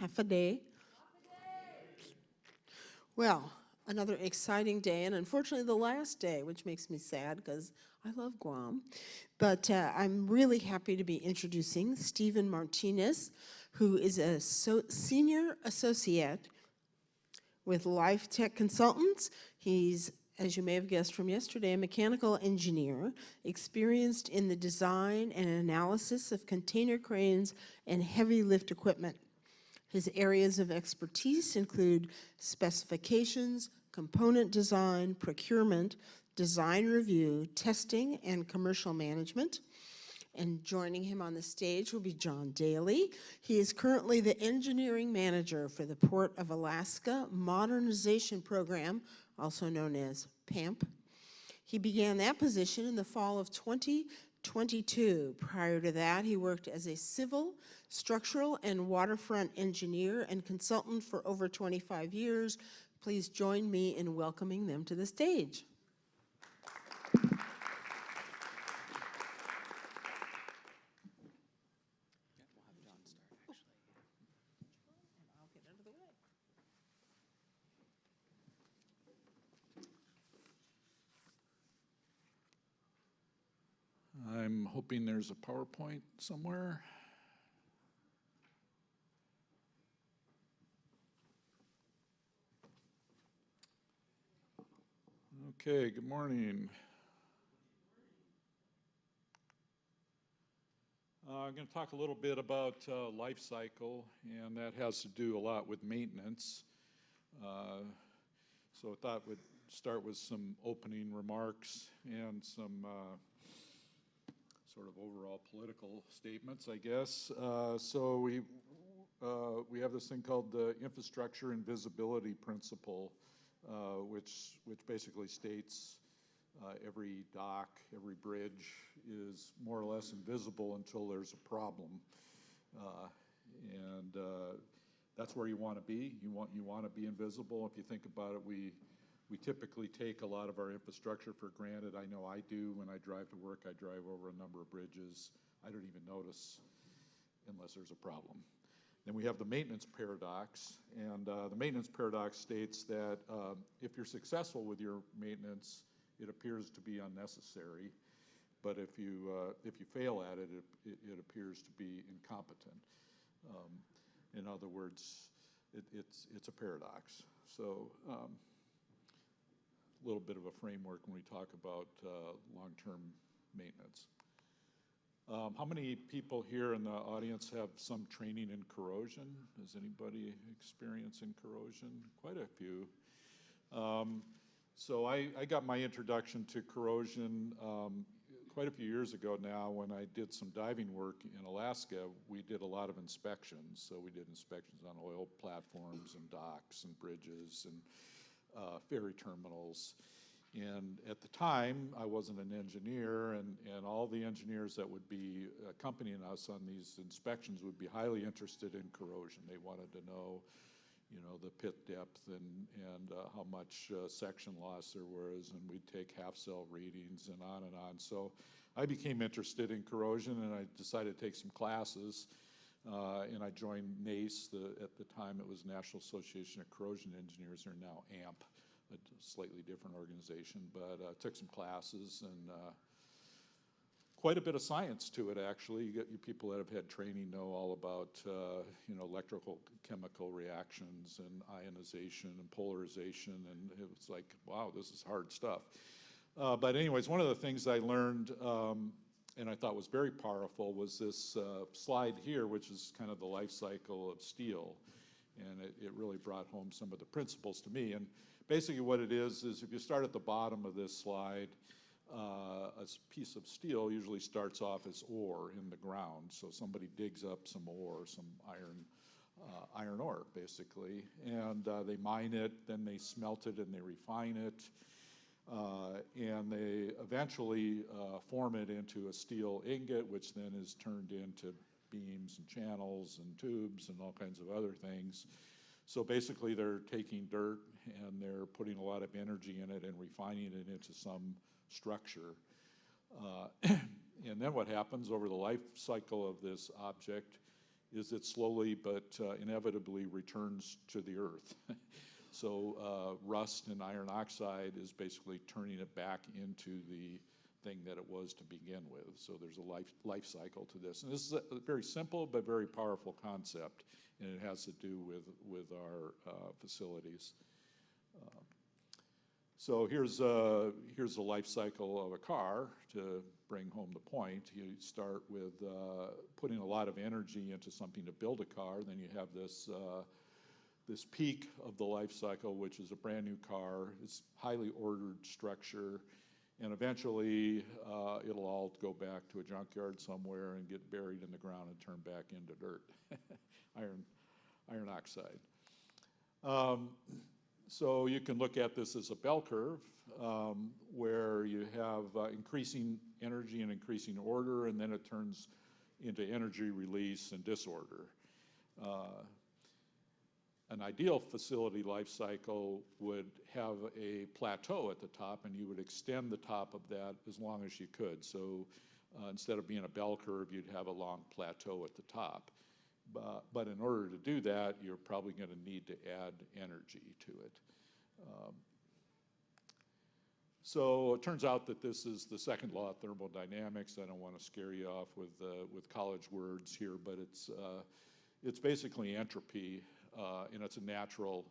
half a day. Well, another exciting day, and unfortunately the last day, which makes me sad because I love Guam. But I'm really happy to be introducing Stephen Martinez, who is a senior associate with Liftech Consultants. He's, as you may have guessed from yesterday, a mechanical engineer experienced in the design and analysis of container cranes and heavy lift equipment. His areas of expertise include specifications, component design, procurement, design review, testing, and commercial management. And joining him on the stage will be John Daley. He is currently the engineering manager for the Port of Alaska Modernization Program, also known as PAMP. He began that position in the fall of 2022. Prior to that, he worked as a civil, structural, and waterfront engineer and consultant for over 25 years. Please join me in welcoming them to the stage. I'm hoping there's a PowerPoint somewhere. Okay, good morning. I'm going to talk a little bit about life cycle, and that has to do a lot with maintenance. So I thought we'd start with some opening remarks and some sort of overall political statements, I guess. So we have this thing called the infrastructure and visibility principle, which basically states every dock, every bridge is more or less invisible until there's a problem, and that's where you want to be. You want to be invisible. If you think about it, we typically take a lot of our infrastructure for granted. I know I do. When I drive to work, I drive over a number of bridges. I don't even notice unless there's a problem. Then we have the maintenance paradox, and the maintenance paradox states that if you're successful with your maintenance, it appears to be unnecessary, but if you fail at it, it appears to be incompetent. In other words, it's a paradox. So a little bit of a framework when we talk about long-term maintenance. How many people here in the audience have some training in corrosion? Is anybody experiencing corrosion? Quite a few. So I got my introduction to corrosion quite a few years ago now when I did some diving work in Alaska. We did a lot of inspections. So we did inspections on oil platforms and docks and bridges and ferry terminals. And at the time, I wasn't an engineer, and all the engineers that would be accompanying us on these inspections would be highly interested in corrosion. They wanted to know, the pit depth and how much section loss there was, and we'd take half-cell readings and on and on. So I became interested in corrosion, and I decided to take some classes, and I joined NACE. At the time, it was National Association of Corrosion Engineers. They're now AMP, a slightly different organization, but took some classes and quite a bit of science to it, actually. You people that have had training know all about electrical chemical reactions and ionization and polarization, and it was like, wow, this is hard stuff. But anyways, one of the things I learned and I thought was very powerful was this slide here, which is kind of the life cycle of steel, and it really brought home some of the principles to me. And basically what it is if you start at the bottom of this slide, a piece of steel usually starts off as ore in the ground. So somebody digs up some ore, some iron ore, basically, and they mine it, then they smelt it and they refine it, and they eventually form it into a steel ingot, which then is turned into beams and channels and tubes and all kinds of other things. So basically they're taking dirt and they're putting a lot of energy in it and refining it into some structure. And then what happens over the life cycle of this object is it slowly but inevitably returns to the earth. So rust and iron oxide is basically turning it back into the thing that it was to begin with. So there's a life cycle to this. And this is a very simple but very powerful concept, and it has to do with our facilities. So here's the life cycle of a car to bring home the point. You start with putting a lot of energy into something to build a car. Then you have this peak of the life cycle, which is a brand new car. It's highly ordered structure. And eventually, it'll all go back to a junkyard somewhere and get buried in the ground and turn back into dirt, iron oxide. So you can look at this as a bell curve where you have increasing energy and increasing order, and then it turns into energy release and disorder. An ideal facility life cycle would have a plateau at the top, and you would extend the top of that as long as you could. So instead of being a bell curve, you'd have a long plateau at the top. But in order to do that, you're probably going to need to add energy to it. So it turns out that this is the second law of thermodynamics. I don't want to scare you off with college words here, but it's basically entropy, and it's a natural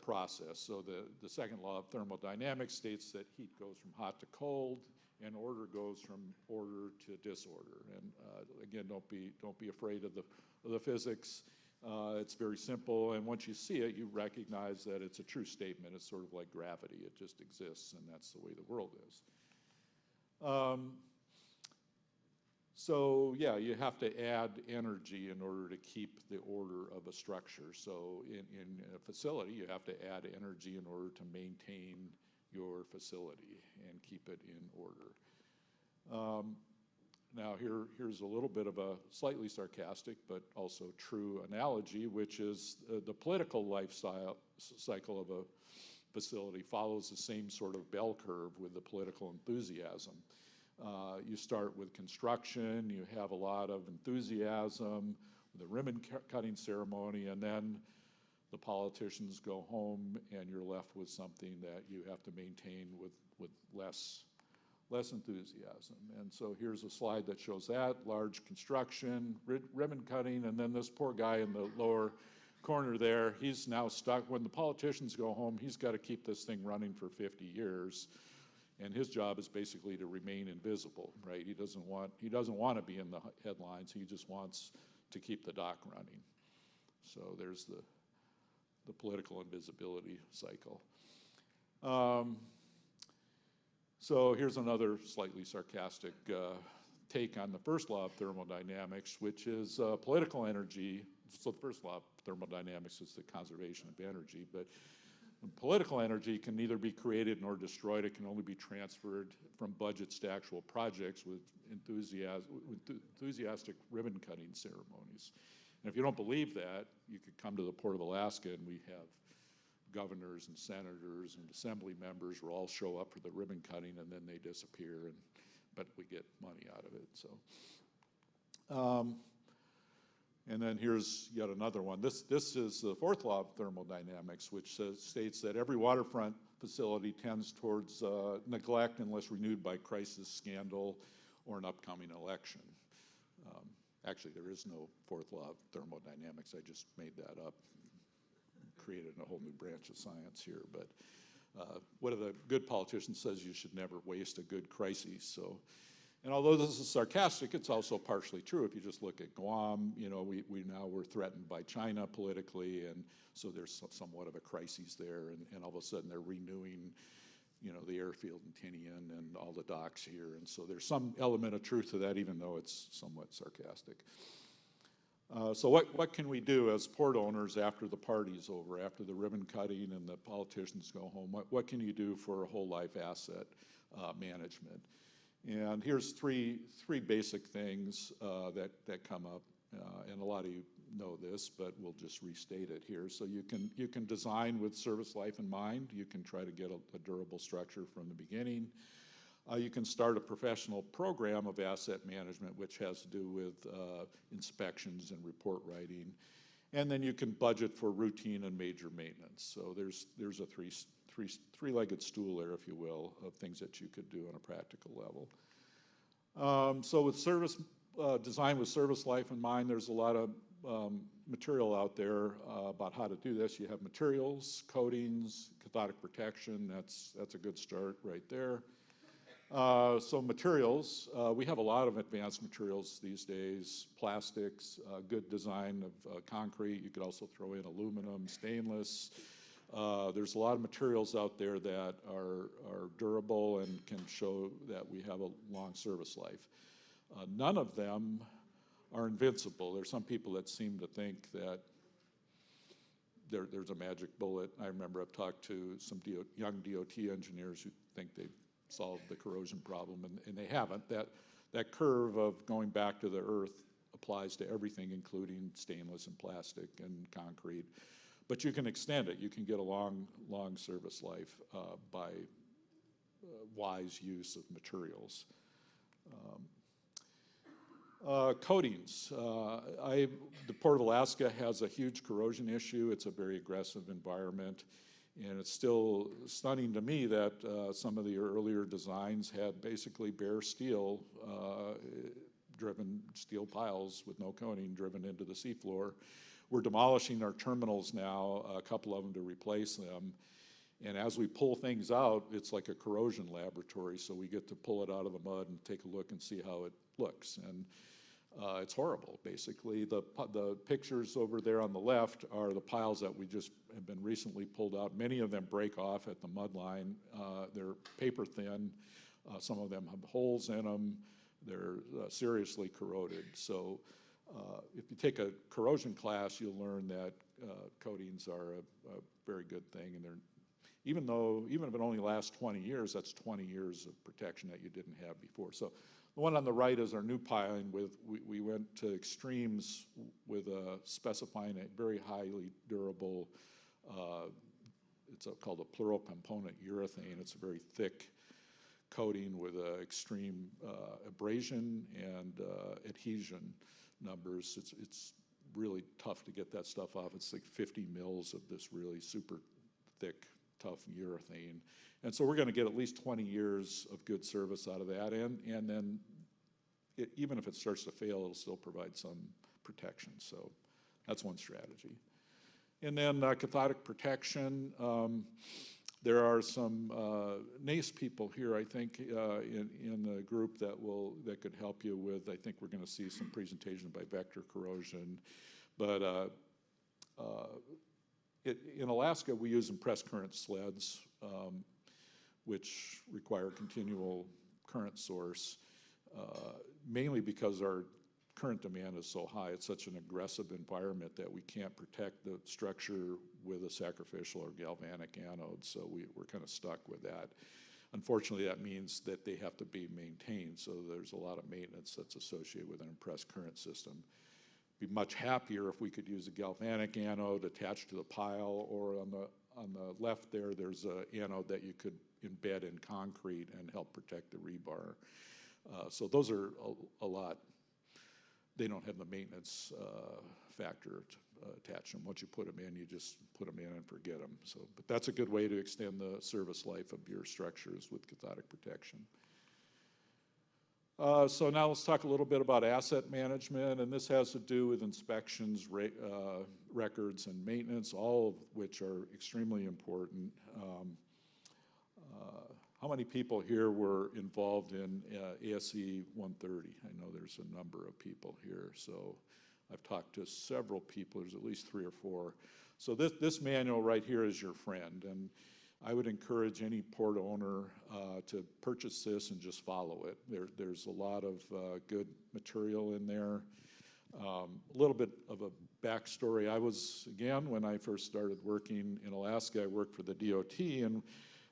process. So the second law of thermodynamics states that heat goes from hot to cold, and order goes from order to disorder. And again, don't be afraid of the physics. It's very simple, and once you see it, you recognize that it's a true statement. It's sort of like gravity. It just exists, and that's the way the world is. So yeah, you have to add energy in order to keep the order of a structure. So in a facility, you have to add energy in order to maintain your facility and keep it in order. Now here's a little bit of a slightly sarcastic but also true analogy, which is the political life cycle of a facility follows the same sort of bell curve with the political enthusiasm. You start with construction, you have a lot of enthusiasm, the ribbon cutting ceremony, and then the politicians go home and you're left with something that you have to maintain with less enthusiasm. And so here's a slide that shows that, large construction, ribbon cutting, and then this poor guy in the lower corner there, he's now stuck. When the politicians go home, he's got to keep this thing running for 50 years. And his job is basically to remain invisible, right? He doesn't want to be in the headlines. He just wants to keep the dock running. So there's the political invisibility cycle. So here's another slightly sarcastic take on the first law of thermodynamics, which is political energy. So the first law of thermodynamics is the conservation of energy, but political energy can neither be created nor destroyed. It can only be transferred from budgets to actual projects with enthusiastic ribbon cutting ceremonies. And if you don't believe that, you could come to the Port of Alaska, and we have governors and senators and assembly members who all show up for the ribbon cutting, and then they disappear, but we get money out of it. So. And then here's yet another one. This is the fourth law of thermodynamics, which states that every waterfront facility tends towards neglect unless renewed by crisis, scandal, or an upcoming election. Actually, there is no fourth law of thermodynamics. I just made that up, created a whole new branch of science here. But one of the good politicians says you should never waste a good crisis. So. And although this is sarcastic, it's also partially true. If you just look at Guam, you know, we're threatened by China politically, and so there's somewhat of a crisis there, and all of a sudden they're renewing, you know, the airfield in Tinian and all the docks here, and so there's some element of truth to that, even though it's somewhat sarcastic. So what can we do as port owners after the party's over, after the ribbon cutting and the politicians go home? What can you do for whole life asset management? And here's three basic things that come up, and a lot of you know this, but we'll just restate it here. So you can design with service life in mind. You can try to get a durable structure from the beginning. you can start a professional program of asset management, which has to do with inspections and report writing. And then you can budget for routine and major maintenance. So there's a three-legged stool there, if you will, of things that you could do on a practical level. So with service design with service life in mind, there's a lot of material out there about how to do this. You have materials, coatings, cathodic protection. That's a good start right there. So materials, we have a lot of advanced materials these days, plastics, good design of concrete. You could also throw in aluminum, stainless. There's a lot of materials out there that are durable and can show that we have a long service life. None of them are invincible. There's some people that seem to think that there's a magic bullet. I remember I've talked to some young DOT engineers who think they've solved the corrosion problem, and they haven't. That curve of going back to the earth applies to everything, including stainless and plastic and concrete. But you can extend it. You can get a long service life by wise use of materials. Coatings. The Port of Alaska has a huge corrosion issue. It's a very aggressive environment. And it's still stunning to me that some of the earlier designs had basically bare steel, driven steel piles with no coating driven into the seafloor. We're demolishing our terminals now, a couple of them to replace them. And as we pull things out, it's like a corrosion laboratory. So we get to pull it out of the mud and take a look and see how it looks. And it's horrible, basically. The pictures over there on the left are the piles that we just have been recently pulled out. Many of them break off at the mud line. They're paper thin. Some of them have holes in them. They're seriously corroded. So if you take a corrosion class, you'll learn that coatings are a very good thing. And even if it only lasts 20 years, that's 20 years of protection that you didn't have before. So the one on the right is our new piling. We went to extremes with specifying a very highly durable, it's called a plural component urethane. It's a very thick coating with extreme abrasion and adhesion numbers. It's really tough to get that stuff off. It's like 50 mils of this really super thick, tough urethane. And so we're going to get at least 20 years of good service out of that. And then even if it starts to fail, it'll still provide some protection. So that's one strategy. And then cathodic protection. There are some NACE people here, I think, in the group that could help you with. I think we're going to see some presentation by vector corrosion. But in Alaska, we use impressed current sleds, which require continual current source, mainly because our current demand is so high. It's such an aggressive environment that we can't protect the structure with a sacrificial or galvanic anode, so we're kind of stuck with that. Unfortunately, that means that they have to be maintained, so there's a lot of maintenance that's associated with an impressed current system. Be much happier if we could use a galvanic anode attached to the pile, or on the left there's an anode that you could embed in concrete and help protect the rebar. So those are a lot. They don't have the maintenance factor attached to them. Once you put them in, you just put them in and forget them. So, but that's a good way to extend the service life of your structures with cathodic protection. So now let's talk a little bit about asset management, and this has to do with inspections, records, and maintenance, all of which are extremely important. How many people here were involved in ASC 130? I know there's a number of people here, so I've talked to several people. There's at least 3 or 4. So this manual right here is your friend, and I would encourage any port owner to purchase this and just follow it. There's a lot of good material in there. A little bit of a backstory. When I first started working in Alaska, I worked for the DOT, and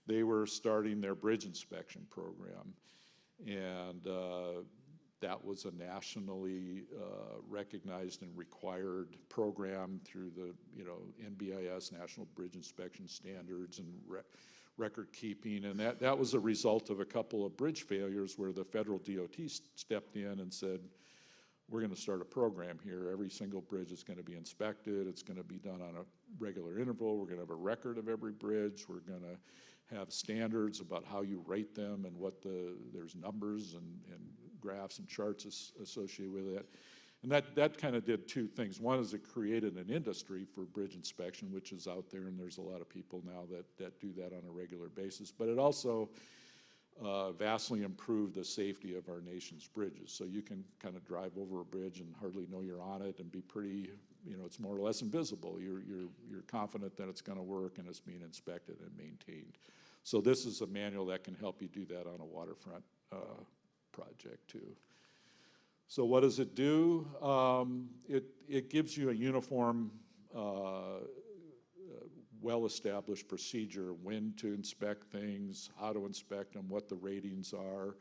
they were starting their bridge inspection program. And that was a nationally recognized and required program through the NBIS, National Bridge Inspection Standards, and record keeping, and that was a result of a couple of bridge failures where the federal DOT stepped in and said, we're going to start a program here. Every single bridge is going to be inspected. It's going to be done on a regular interval. We're going to have a record of every bridge. We're going to have standards about how you rate them and there's numbers and graphs and charts associated with it. And that kind of did two things. One is it created an industry for bridge inspection, which is out there, and there's a lot of people now that do that on a regular basis. But it also vastly improved the safety of our nation's bridges. So you can kind of drive over a bridge and hardly know you're on it and be pretty, it's more or less invisible. You're confident that it's going to work and it's being inspected and maintained. So this is a manual that can help you do that on a waterfront project too. So what does it do? It gives you a uniform, well-established procedure, when to inspect things, how to inspect them, what the ratings are,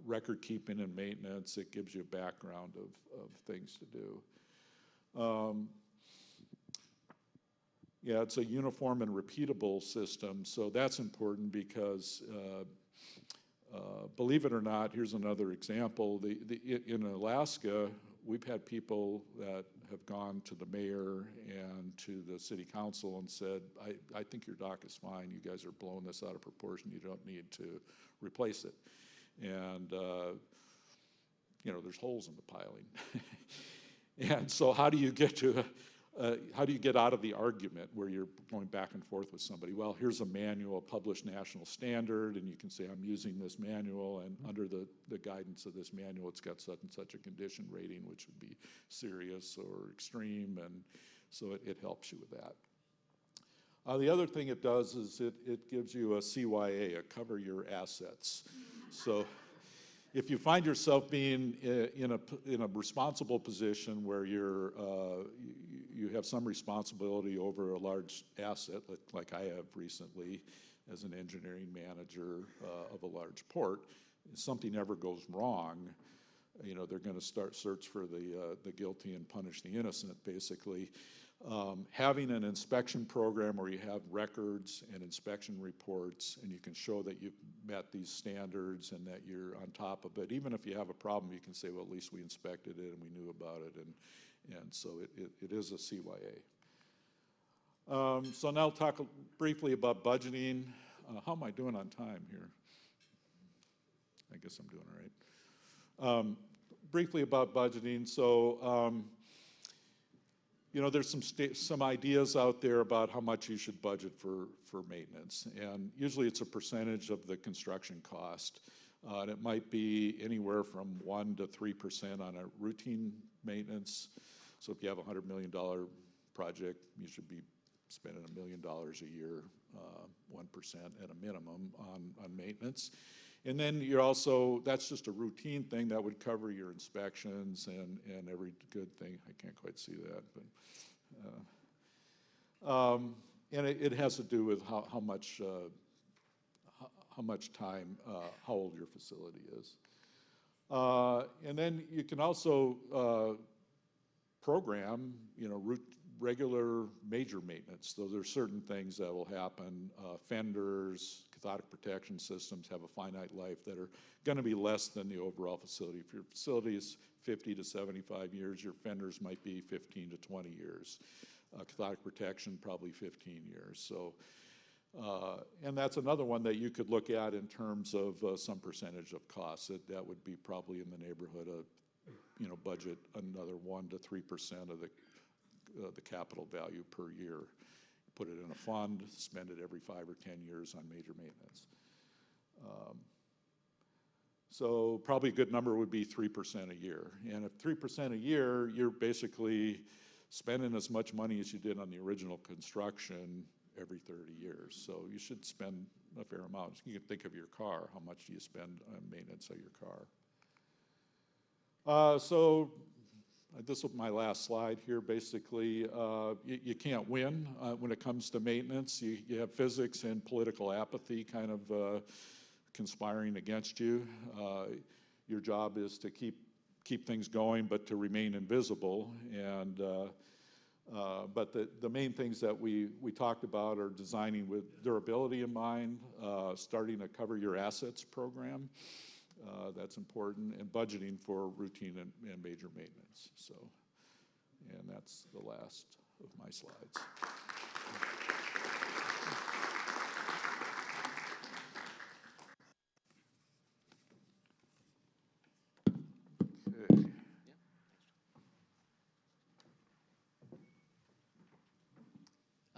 record keeping and maintenance. It gives you a background of things to do. Yeah, it's a uniform and repeatable system, so that's important because believe it or not, here's another example. In Alaska, we've had people that have gone to the mayor and to the city council and said, I think your dock is fine. You guys are blowing this out of proportion. You don't need to replace it. And, there's holes in the piling. And so how do you get out of the argument where you're going back and forth with somebody? Well, here's a manual, published national standard, and you can say, I'm using this manual, and under the guidance of this manual, it's got such and such a condition rating, which would be serious or extreme, and so it helps you with that. The other thing it does is it gives you a CYA, a cover your assets. So if you find yourself being in a responsible position where you have some responsibility over a large asset, like I have recently as an engineering manager of a large port, if something ever goes wrong, they're going to start search for the guilty and punish the innocent, basically. Having an inspection program where you have records and inspection reports and you can show that you've met these standards and that you're on top of it. Even if you have a problem, you can say, well, at least we inspected it and we knew about it, and so it is a CYA. So now I'll talk briefly about budgeting. How am I doing on time here? I guess I'm doing all right. Briefly about budgeting. So there's some ideas out there about how much you should budget for maintenance, and usually it's a percentage of the construction cost, and it might be anywhere from 1% to 3% on a routine maintenance. So if you have a $100 million project, you should be spending $1 million a year, 1% at a minimum on maintenance. And then you're also, that's just a routine thing that would cover your inspections and every good thing. I can't quite see that, but and it has to do with how much time, how old your facility is. And then you can also program, regular major maintenance. So there's certain things that will happen. Fenders, cathodic protection systems have a finite life that are going to be less than the overall facility. If your facility is 50 to 75 years, your fenders might be 15 to 20 years. Cathodic protection, probably 15 years. So, and that's another one that you could look at in terms of some percentage of costs. That would be probably in the neighborhood of, budget another 1% to 3% of the capital value per year. Put it in a fund, spend it every 5 or 10 years on major maintenance. So probably a good number would be 3% a year. And if 3% a year, you're basically spending as much money as you did on the original construction every 30 years. So you should spend a fair amount. You can think of your car. How much do you spend on maintenance of your car? So this is my last slide here. Basically, you can't win when it comes to maintenance. You have physics and political apathy kind of conspiring against you. Your job is to keep things going, but to remain invisible. And But the main things that we talked about are designing with durability in mind, starting a cover your assets program. That's important, and budgeting for routine and major maintenance. So, and that's the last of my slides.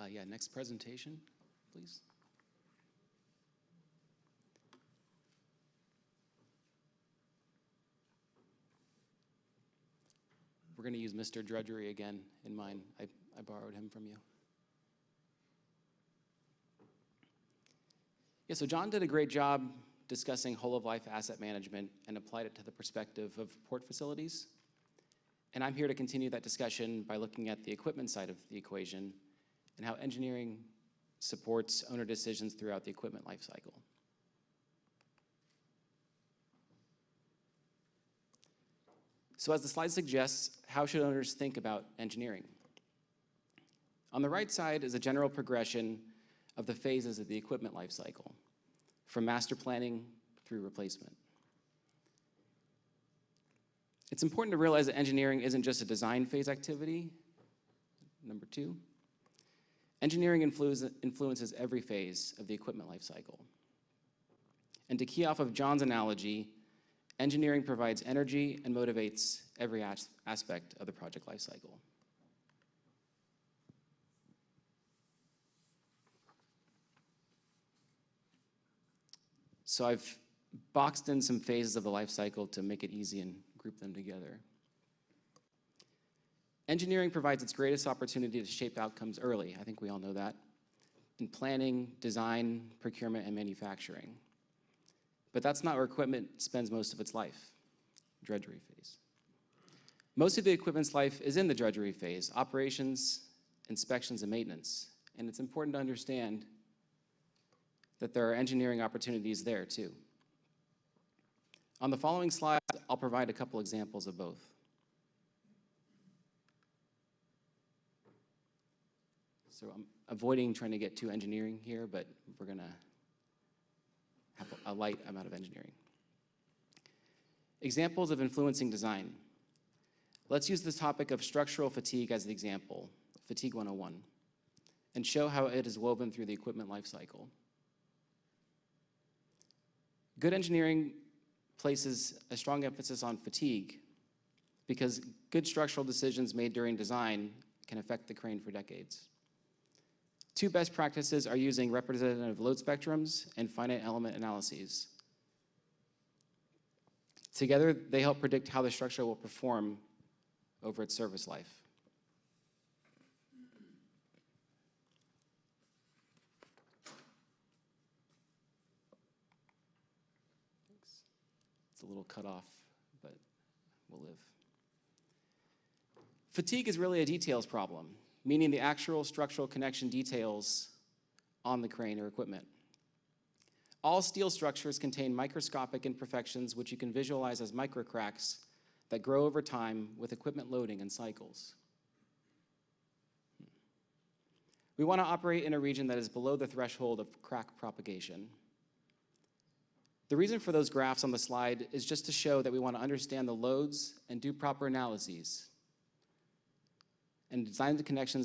Okay. Yeah, next presentation, please. We're going to use Mr. Drudgery again in mine. I borrowed him from you. Yeah, so John did a great job discussing whole-of-life asset management and applied it to the perspective of port facilities. And I'm here to continue that discussion by looking at the equipment side of the equation and how engineering supports owner decisions throughout the equipment life cycle. So as the slide suggests, how should owners think about engineering? On the right side is a general progression of the phases of the equipment life cycle, from master planning through replacement. It's important to realize that engineering isn't just a design phase activity. Number 2, engineering influences every phase of the equipment life cycle. And to key off of John's analogy, engineering provides energy and motivates every aspect of the project life cycle. So I've boxed in some phases of the life cycle to make it easy and group them together. Engineering provides its greatest opportunity to shape outcomes early. I think we all know that. In planning, design, procurement, and manufacturing. But that's not where equipment spends most of its life, drudgery phase. Most of the equipment's life is in the drudgery phase, operations, inspections, and maintenance. And it's important to understand that there are engineering opportunities there too. On the following slides, I'll provide a couple examples of both. So I'm avoiding trying to get too engineering here, but we're gonna have a light amount of engineering. Examples of influencing design. Let's use the topic of structural fatigue as the example, Fatigue 101, and show how it is woven through the equipment life cycle. Good engineering places a strong emphasis on fatigue because good structural decisions made during design can affect the crane for decades. 2 best practices are using representative load spectrums and finite element analyses. Together, they help predict how the structure will perform over its service life. It's a little cut off, but we'll live. Fatigue is really a details problem, meaning the actual structural connection details on the crane or equipment. All steel structures contain microscopic imperfections which you can visualize as microcracks that grow over time with equipment loading and cycles. We want to operate in a region that is below the threshold of crack propagation. The reason for those graphs on the slide is just to show that we want to understand the loads and do proper analyses and design the connection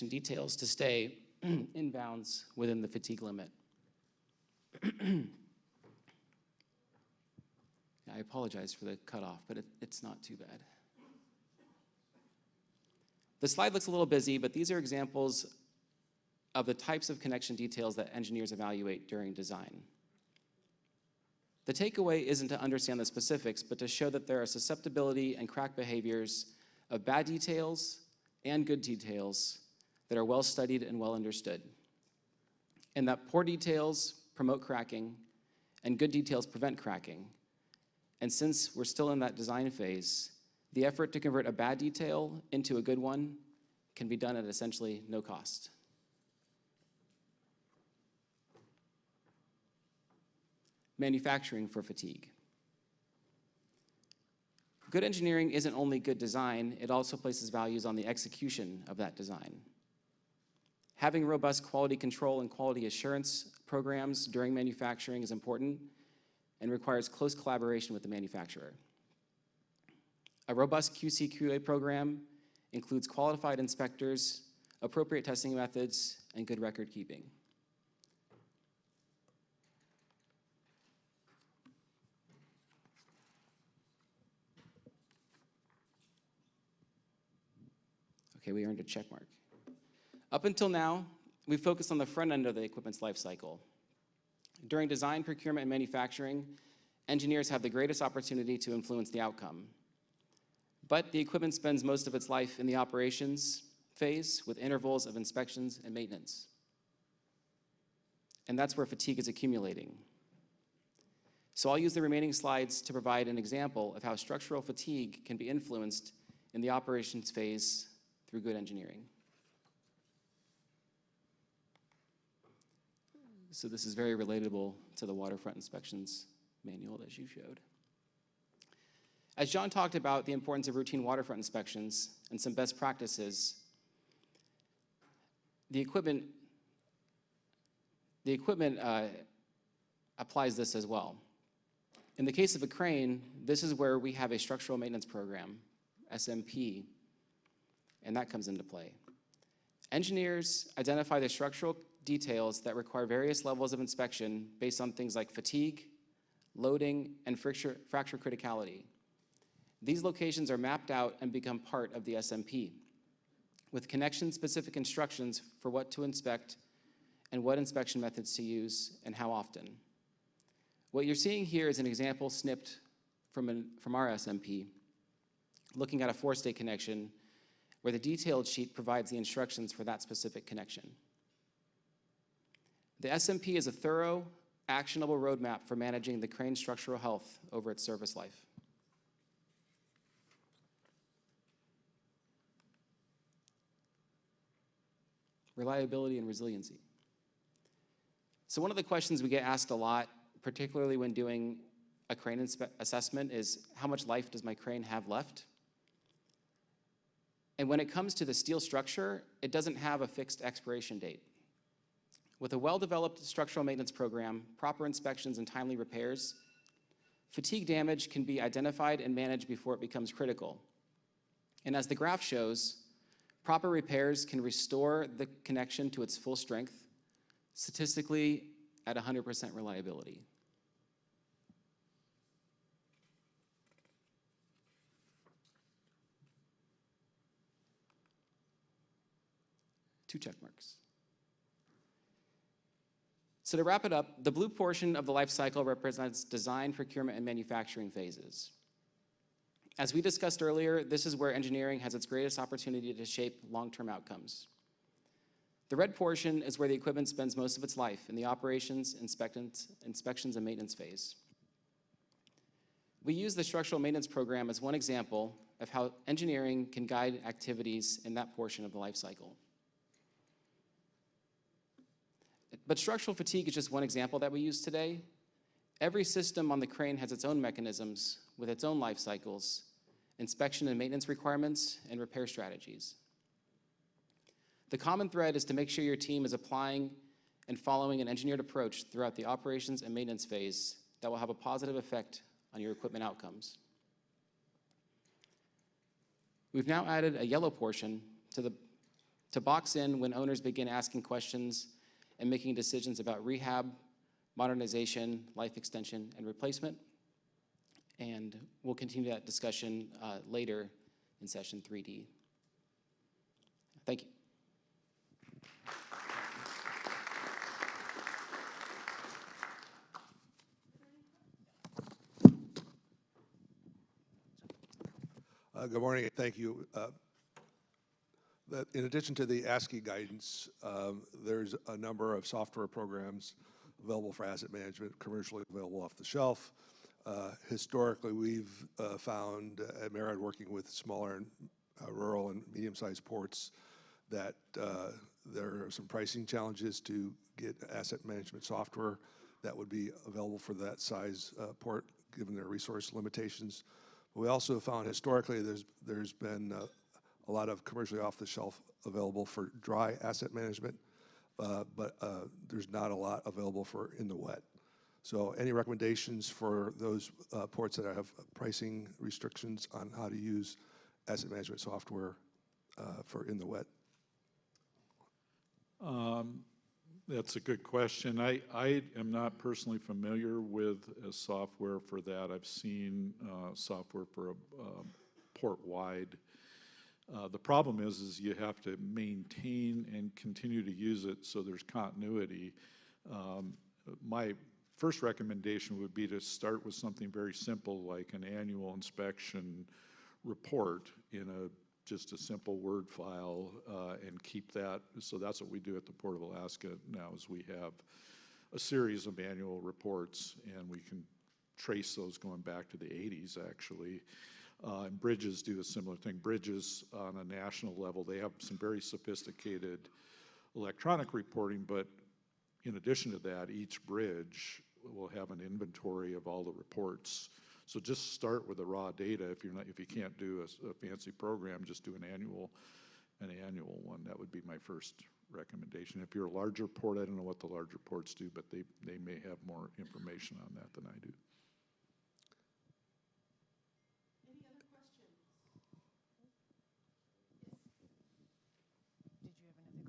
details to stay in bounds within the fatigue limit. I apologize for the cutoff, but it's not too bad. The slide looks a little busy, but these are examples of the types of connection details that engineers evaluate during design. The takeaway isn't to understand the specifics, but to show that there are susceptibility and crack behaviors of bad details and good details that are well studied and well understood, and that poor details promote cracking and good details prevent cracking. And since we're still in that design phase, the effort to convert a bad detail into a good one can be done at essentially no cost. Manufacturing for fatigue. Good engineering isn't only good design, it also places values on the execution of that design. Having robust quality control and quality assurance programs during manufacturing is important and requires close collaboration with the manufacturer. A robust QC/QA program includes qualified inspectors, appropriate testing methods, and good record keeping. Okay, we earned a check mark. Up until now, we've focused on the front end of the equipment's life cycle. During design, procurement, and manufacturing, engineers have the greatest opportunity to influence the outcome. But the equipment spends most of its life in the operations phase with intervals of inspections and maintenance. And that's where fatigue is accumulating. So I'll use the remaining slides to provide an example of how structural fatigue can be influenced in the operations phase through good engineering. So this is very relatable to the waterfront inspections manual that you showed. As John talked about the importance of routine waterfront inspections and some best practices, the equipment applies this as well. In the case of a crane, this is where we have a structural maintenance program, SMP, and that comes into play. Engineers identify the structural details that require various levels of inspection based on things like fatigue, loading, and fracture criticality. These locations are mapped out and become part of the SMP, with connection-specific instructions for what to inspect and what inspection methods to use and how often. What you're seeing here is an example snipped from our SMP, looking at a four-state connection where the detailed sheet provides the instructions for that specific connection. The SMP is a thorough, actionable roadmap for managing the crane's structural health over its service life. Reliability and resiliency. So one of the questions we get asked a lot, particularly when doing a crane assessment, is how much life does my crane have left? And when it comes to the steel structure, it doesn't have a fixed expiration date. With a well-developed structural maintenance program, proper inspections, and timely repairs, fatigue damage can be identified and managed before it becomes critical. And as the graph shows, proper repairs can restore the connection to its full strength, statistically at 100% reliability. Two check marks. So to wrap it up, the blue portion of the life cycle represents design, procurement, and manufacturing phases. As we discussed earlier, this is where engineering has its greatest opportunity to shape long-term outcomes. The red portion is where the equipment spends most of its life in the operations, inspections, and maintenance phase. We use the structural maintenance program as one example of how engineering can guide activities in that portion of the life cycle. But structural fatigue is just one example that we use today. Every system on the crane has its own mechanisms with its own life cycles, inspection and maintenance requirements, and repair strategies. The common thread is to make sure your team is applying and following an engineered approach throughout the operations and maintenance phase that will have a positive effect on your equipment outcomes. We've now added a yellow portion to box in when owners begin asking questions and making decisions about rehab, modernization, life extension, and replacement. And we'll continue that discussion later in session 3D. Thank you. Good morning, and thank you. In addition to the ASCII guidance, there's a number of software programs available for asset management, commercially available off the shelf. Historically, we've found at Marriott, working with smaller and rural and medium-sized ports, that there are some pricing challenges to get asset management software that would be available for that size port, given their resource limitations. We also found historically there's been a lot of commercially off-the-shelf available for dry asset management, but there's not a lot available for in the wet. So any recommendations for those ports that have pricing restrictions on how to use asset management software for in the wet? That's a good question. I am not personally familiar with a software for that. I've seen software for a port-wide. The problem is you have to maintain and continue to use it so there's continuity. My first recommendation would be to start with something very simple like an annual inspection report in just a simple Word file and keep that. So that's what we do at the Port of Alaska now is we have a series of annual reports and we can trace those going back to the 80s actually. And bridges do a similar thing. Bridges on a national level, they have some very sophisticated electronic reporting, but in addition to that, each bridge will have an inventory of all the reports. So just start with the raw data. If you can't do a fancy program, just do an annual one. That would be my first recommendation. If you're a larger port, I don't know what the larger ports do, but they may have more information on that than I do. Any other questions? Did you have another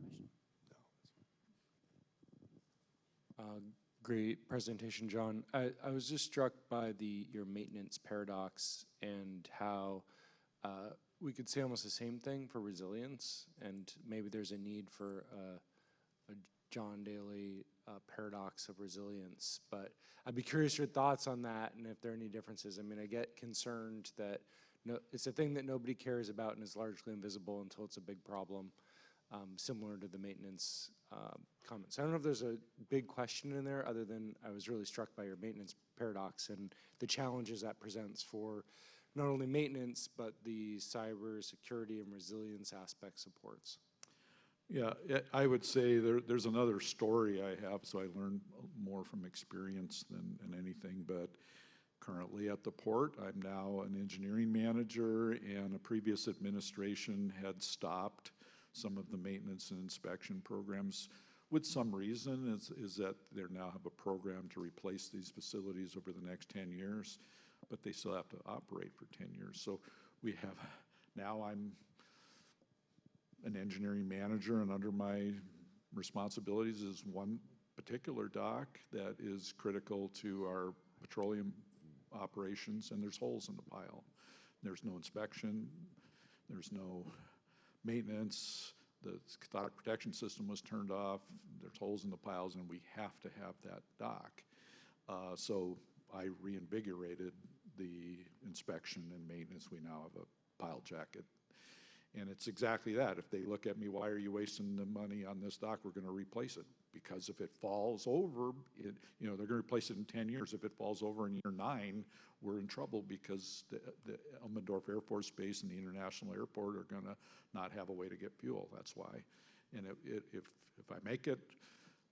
question? Great presentation, John. I was just struck by your maintenance paradox and how we could say almost the same thing for resilience, and maybe there's a need for a John Daley paradox of resilience. But I'd be curious your thoughts on that and if there are any differences. I mean, I get concerned that it's a thing that nobody cares about and is largely invisible until it's a big problem. Similar to the maintenance comments. I don't know if there's a big question in there other than I was really struck by your maintenance paradox and the challenges that presents for not only maintenance, but the cyber security and resilience aspect supports. Yeah, I would say there's another story I have, so I learned more from experience than anything, but currently at the port, I'm now an engineering manager, and a previous administration had stopped some of the maintenance and inspection programs with some reason is that they now have a program to replace these facilities over the next 10 years, but they still have to operate for 10 years. So now I'm an engineering manager, and under my responsibilities is one particular dock that is critical to our petroleum operations, and there's holes in the pile. There's no inspection, there's no maintenance, the dock protection system was turned off, there's holes in the piles, and we have to have that dock. So I reinvigorated the inspection and maintenance. We now have a pile jacket. And it's exactly that. If they look at me, why are you wasting the money on this dock? We're going to replace it. Because if it falls over, they're going to replace it in 10 years. If it falls over in year 9, we're in trouble because the Elmendorf Air Force Base and the International Airport are going to not have a way to get fuel. That's why. And if I make it,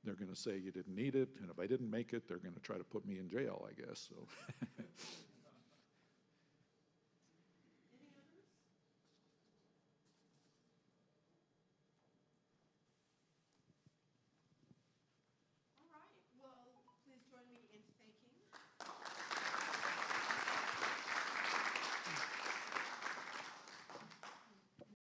they're going to say you didn't need it. And if I didn't make it, they're going to try to put me in jail, I guess. So.